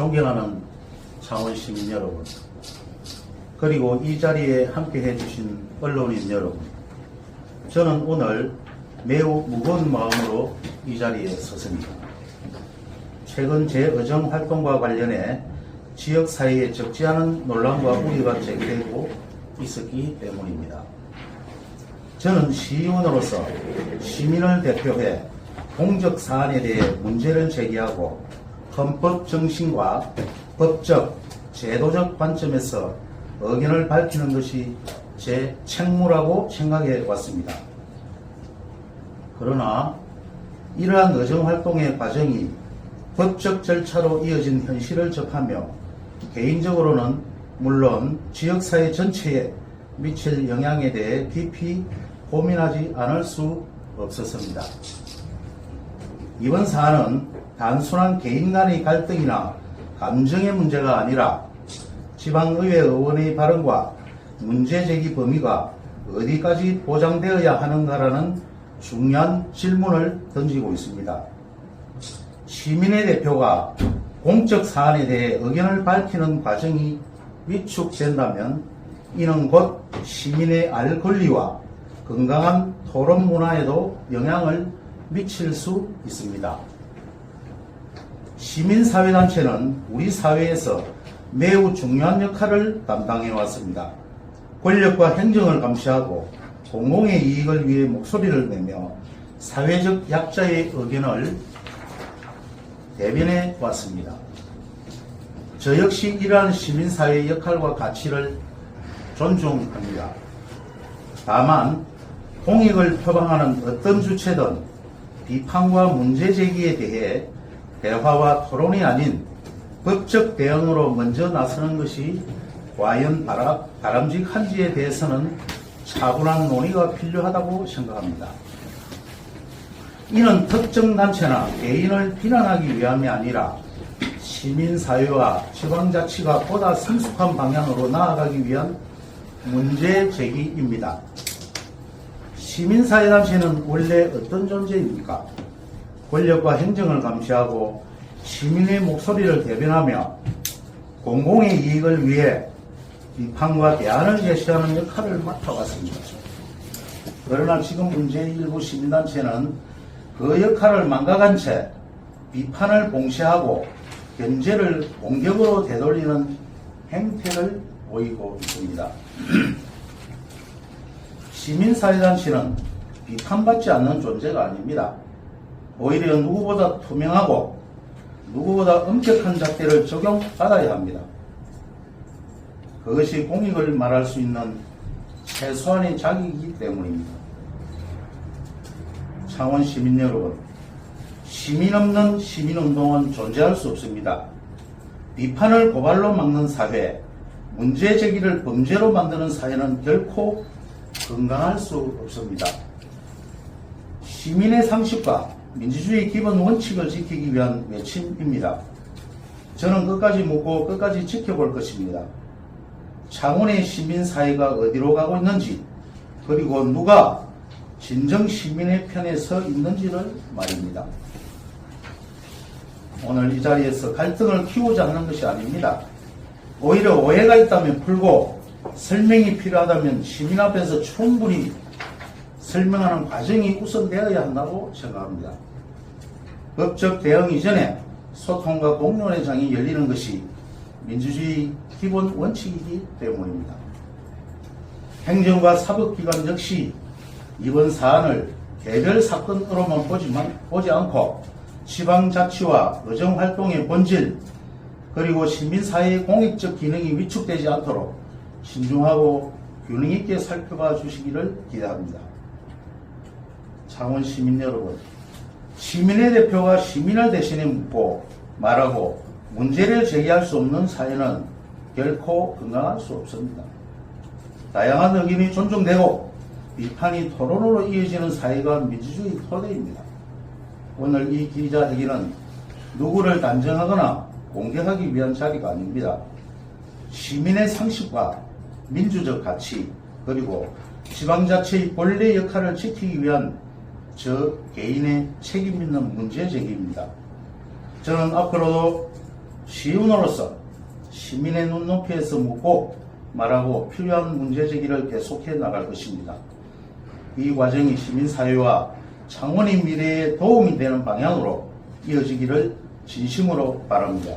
존경하는 창원 시민 여러분, 그리고 이 자리에 함께 해주신 언론인 여러분, 저는 오늘 매우 무거운 마음으로 이 자리에 섰습니다. 최근 제 의정 활동과 관련해 지역사회에 적지 않은 논란과 우려가 제기되고 있었기 때문입니다. 저는 시의원으로서 시민을 대표해 공적 사안에 대해 문제를 제기하고 헌법 정신과 법적, 제도적 관점에서 의견을 밝히는 것이 제 책무라고 생각해 왔습니다. 그러나 이러한 의정활동의 과정이 법적 절차로 이어진 현실을 접하며 개인적으로는 물론 지역사회 전체에 미칠 영향에 대해 깊이 고민하지 않을 수 없었습니다. 이번 사안은 단순한 개인 간의 갈등이나 감정의 문제가 아니라 지방의회 의원의 발언과 문제제기 범위가 어디까지 보장되어야 하는가라는 중요한 질문을 던지고 있습니다. 시민의 대표가 공적 사안에 대해 의견을 밝히는 과정이 위축된다면 이는 곧 시민의 알 권리와 건강한 토론 문화에도 영향을 미칠 수 있습니다. 시민사회단체는 우리 사회에서 매우 중요한 역할을 담당해 왔습니다. 권력과 행정을 감시하고 공공의 이익을 위해 목소리를 내며 사회적 약자의 의견을 대변해 왔습니다. 저 역시 이러한 시민사회의 역할과 가치를 존중합니다. 다만 공익을 표방하는 어떤 주체든 비판과 문제제기에 대해 대화와 토론이 아닌 법적 대응으로 먼저 나서는 것이 과연 바람직한지에 대해서는 차분한 논의가 필요하다고 생각합니다. 이는 특정 단체나 개인을 비난하기 위함이 아니라 시민사회와 지방자치가 보다 성숙한 방향으로 나아가기 위한 문제제기입니다. 시민사회단체는 원래 어떤 존재입니까? 권력과 행정을 감시하고 시민의 목소리를 대변하며 공공의 이익을 위해 비판과 대안을 제시하는 역할을 맡아왔습니다. 그러나 지금 문제의 일부 시민단체는 그 역할을 망각한 채 비판을 봉쇄하고 견제를 공격으로 되돌리는 행태를 보이고 있습니다. 시민사회단체는 비판받지 않는 존재가 아닙니다. 오히려 누구보다 투명하고 누구보다 엄격한 잣대를 적용받아야 합니다. 그것이 공익을 말할 수 있는 최소한의 자격이기 때문입니다. 창원 시민 여러분, 시민 없는 시민운동은 존재할 수 없습니다. 비판을 고발로 막는 사회, 문제 제기를 범죄로 만드는 사회는 결코 건강할 수 없습니다. 시민의 상식과 민주주의 기본 원칙을 지키기 위한 외침입니다. 저는 끝까지 묻고 끝까지 지켜볼 것입니다. 창원의 시민사회가 어디로 가고 있는지, 그리고 누가 진정 시민의 편에 서 있는지를 말입니다. 오늘 이 자리에서 갈등을 키우자 하는 것이 아닙니다. 오히려 오해가 있다면 풀고 설명이 필요하다면 시민 앞에서 충분히 설명하는 과정이 우선되어야 한다고 생각합니다. 법적 대응 이전에 소통과 공론의 장이 열리는 것이 민주주의 기본 원칙이기 때문입니다. 행정과 사법기관 역시 이번 사안을 개별 사건으로만 보지 않고 지방자치와 의정활동의 본질, 그리고 시민사회의 공익적 기능이 위축되지 않도록 신중하고 균형있게 살펴봐 주시기를 기대합니다. 창원 시민 여러분, 시민의 대표가 시민을 대신해 묻고 말하고 문제를 제기할 수 없는 사회는 결코 건강할 수 없습니다. 다양한 의견이 존중되고 비판이 토론으로 이어지는 사회가 민주주의 토대입니다. 오늘 이 기자회견은 누구를 단정하거나 공격하기 위한 자리가 아닙니다. 시민의 상식과 민주적 가치, 그리고 지방자치의 본래 역할을 지키기 위한 저 개인의 책임 있는 문제 제기입니다. 저는 앞으로도 시의원으로서 시민의 눈높이에서 묻고 말하고 필요한 문제 제기를 계속해 나갈 것입니다. 이 과정이 시민사회와 창원의 미래에 도움이 되는 방향으로 이어지기를 진심으로 바랍니다.